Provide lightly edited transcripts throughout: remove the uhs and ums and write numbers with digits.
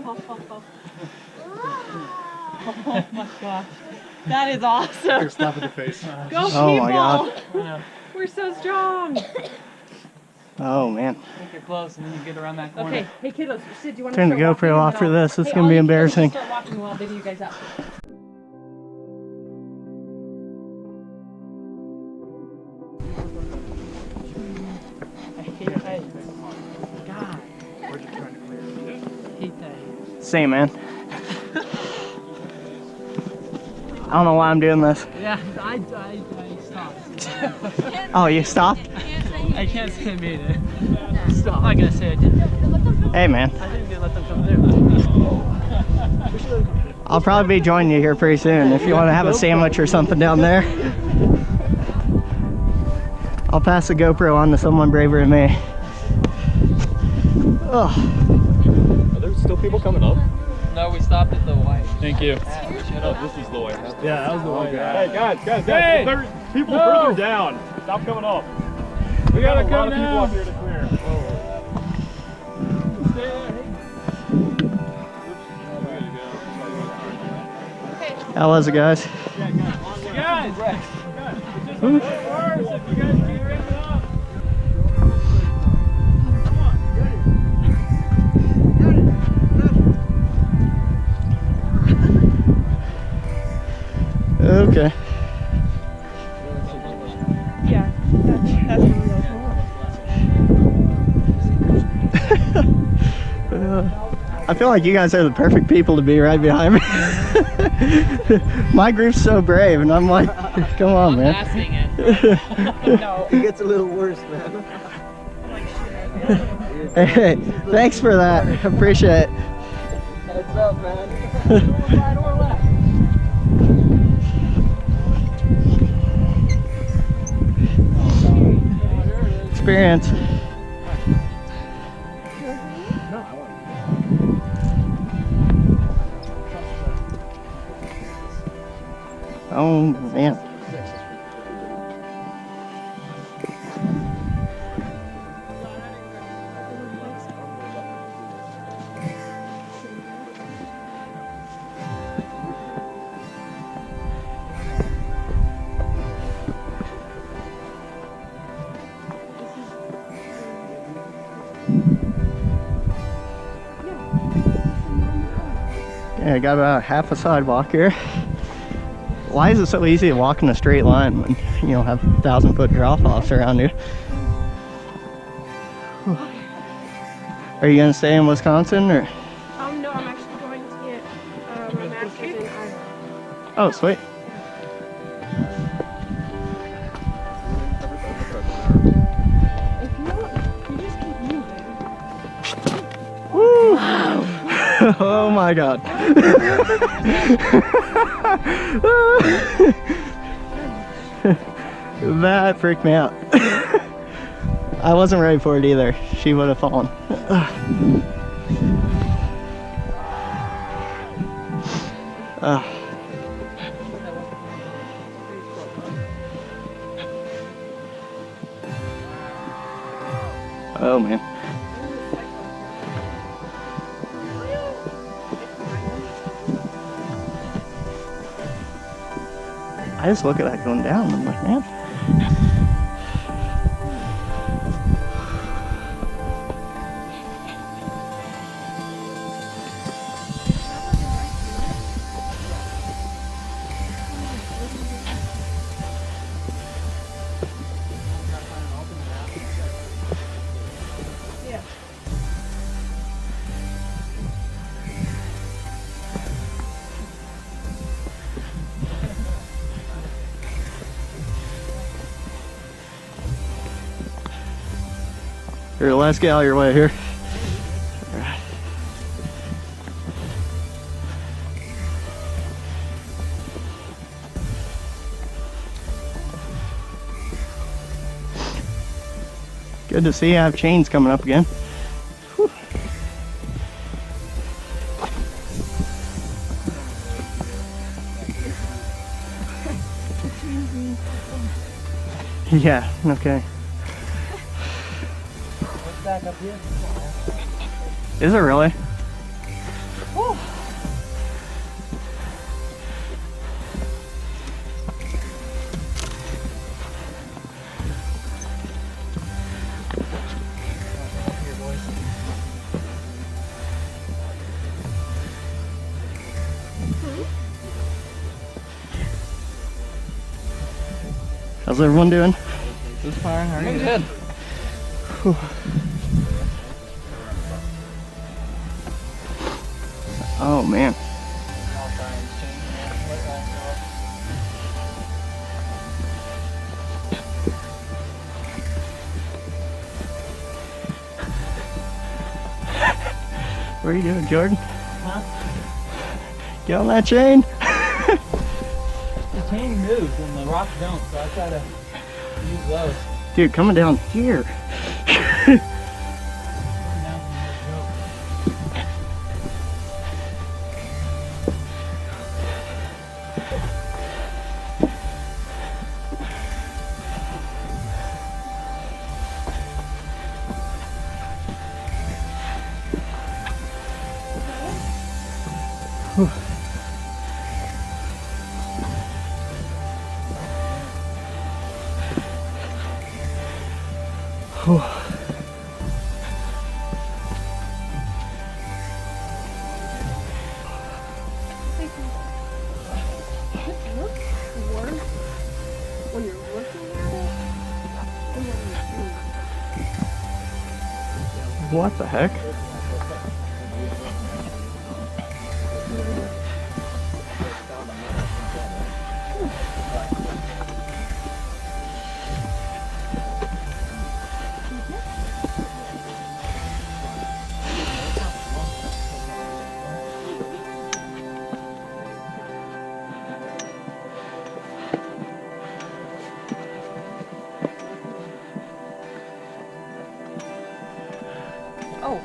Oh my gosh. That is awesome. Slap in the face. Go Oh people. my God. We're so strong. Oh man. Think you're close and then you get around that corner. Okay, hey kiddos, Sid, do you want to Turn the start GoPro walking, off and for then this. It's hey, gonna all be you kiddos embarrassing. Start walking while I'll video you guys up. God. We're just trying to clear it. Hate that. Same, man. I don't know why I'm doing this. Yeah, I stopped. Oh, you stopped? I can't say I made it. Stop. I'm not gonna say I did. Hey, man. I didn't let them come through. I'll probably be joining you here pretty soon if you want to have a sandwich or something down there. I'll pass the GoPro on to someone braver than me. Oh. Are there still people coming up? No, we stopped at the white. Thank you. Shut Oh, up. this is the way. Yeah, that was the one. Hey, guys. Hey! There's people No! further down. Stop coming up. We gotta a lot come of people down. up here to clear. How was it, guys? Guys, it's just a bit worse if you guys keep bringing it up. Come on, Okay. Yeah, that's real. I feel like you guys are the perfect people to be right behind me. My group's so brave, and I'm like, come on, man. Passing it. No. It gets a little worse, man. Hey, thanks for that. Appreciate it. Heads up, man. Right or left? Experience. Oh man. Yeah, I got about half a sidewalk here. Why is it so easy to walk in a straight line when you don't have 1,000-foot drop-offs around you? Are you gonna stay in Wisconsin or? No, I'm actually going to get my master's in Iowa. Oh, sweet. If you want, you just keep moving. Woo! Oh my God. That freaked me out. I wasn't ready for it either. She would have fallen. Oh man. I just look at that going down. I'm like, man. Here, let's get out of your way here. Alright. Good to see you have chains coming up again. Whew. Yeah, okay. Back up here. Is it really? How's everyone doing? It's fine. How are you? Good. Oh man. What are you doing, Jordan? Huh? Get on that chain. The chain moves and the rocks don't, so I try to use those. Dude, coming down here. When you're looking at it, and when you're What the heck?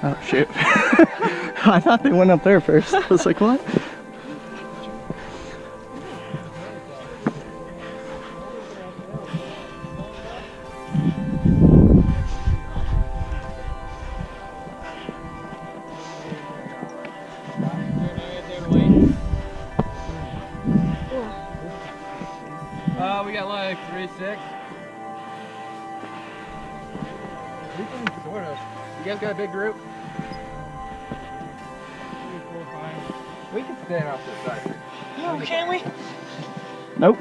Oh shoot. I thought they went up there first. I was like, what? We got like 3-6. We can sort of. You guys got a big group? 3, 4, 5. We can stand off to the side. Oh, can we? Nope.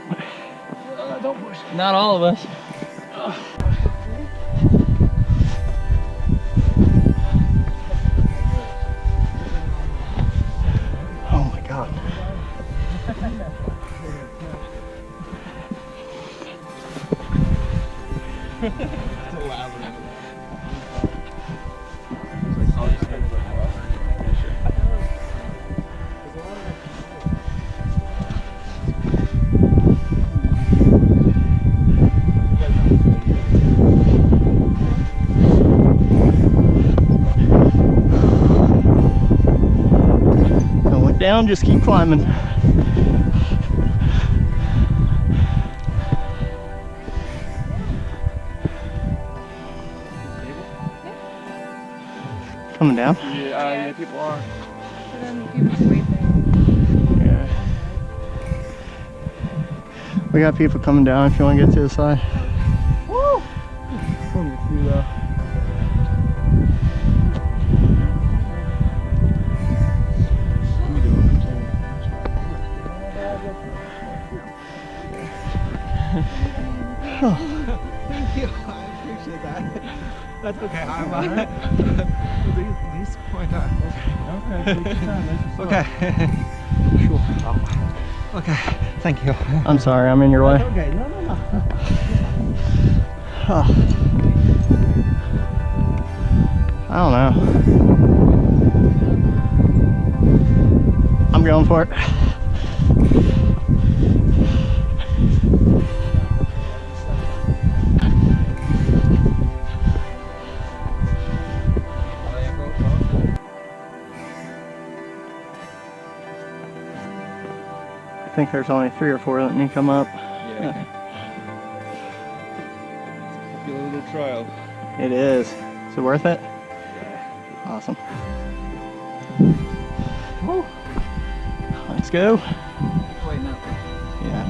Don't push. Not all of us. Oh my god. Down, just keep climbing. Coming down? Yeah, people are. and then people waiting. Yeah. We got people coming down if you want to get to the side. Woo! Pulling me through though. Thank you. I appreciate that. That's okay. I'm these point on. Okay, take your time. Okay. Sure. Okay. Thank you. I'm sorry, I'm in your way. Okay. No. Oh. I don't know. I'm going for it. I think there's only 3 or 4 that need to come up. Yeah. Be a little trial. It is. Is it worth it? Awesome. Woo. Let's go. Wait, no. Yeah.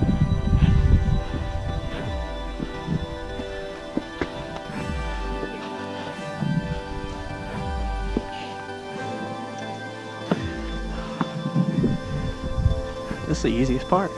This is the easiest part.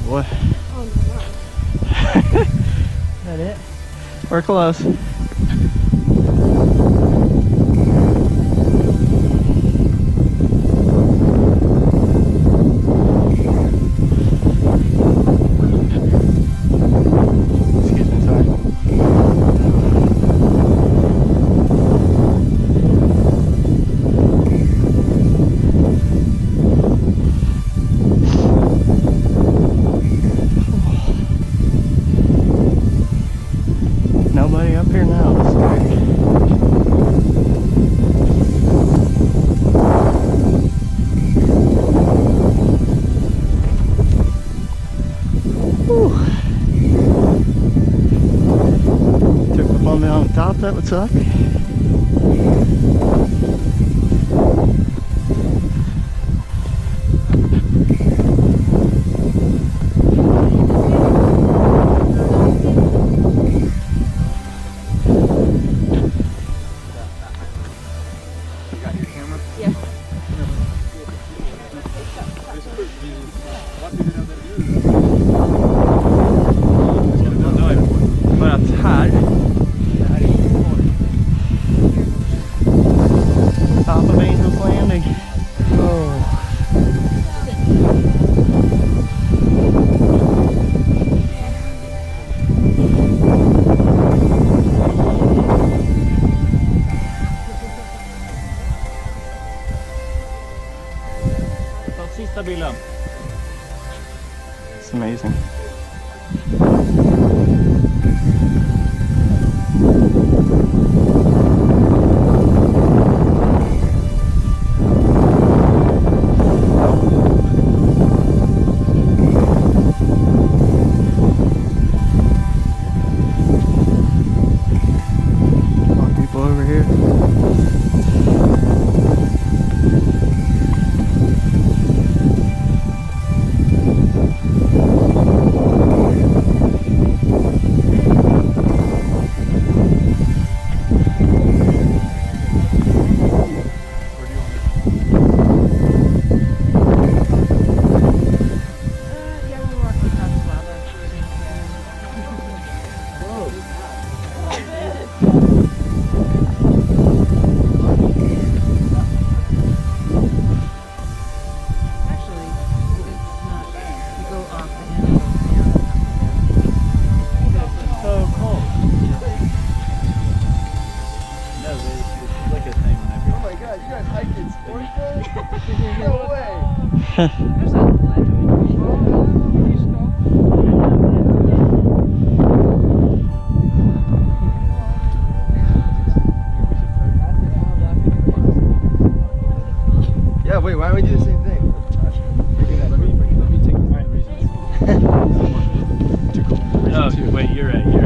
Boy. Oh my god. Is that it? We're close. Excuse me, sorry. Nobody up here now. This is great. Whew. Took the plummet on the top, that would suck. Yeah. Börjat här. Det här är Top of Angel's Landing. Oh. Ta sista bilden. It's amazing. More people over here. Yeah, we walk across the lava. Actually, it's not. You go off the hill. So cold. No, it's like a thing when I Oh my god, you guys hiked in Sportsville? No way! There's a ledge. Yeah, wait, why don't we do the same thing? Let me take my reasons. Oh, wait, you're right.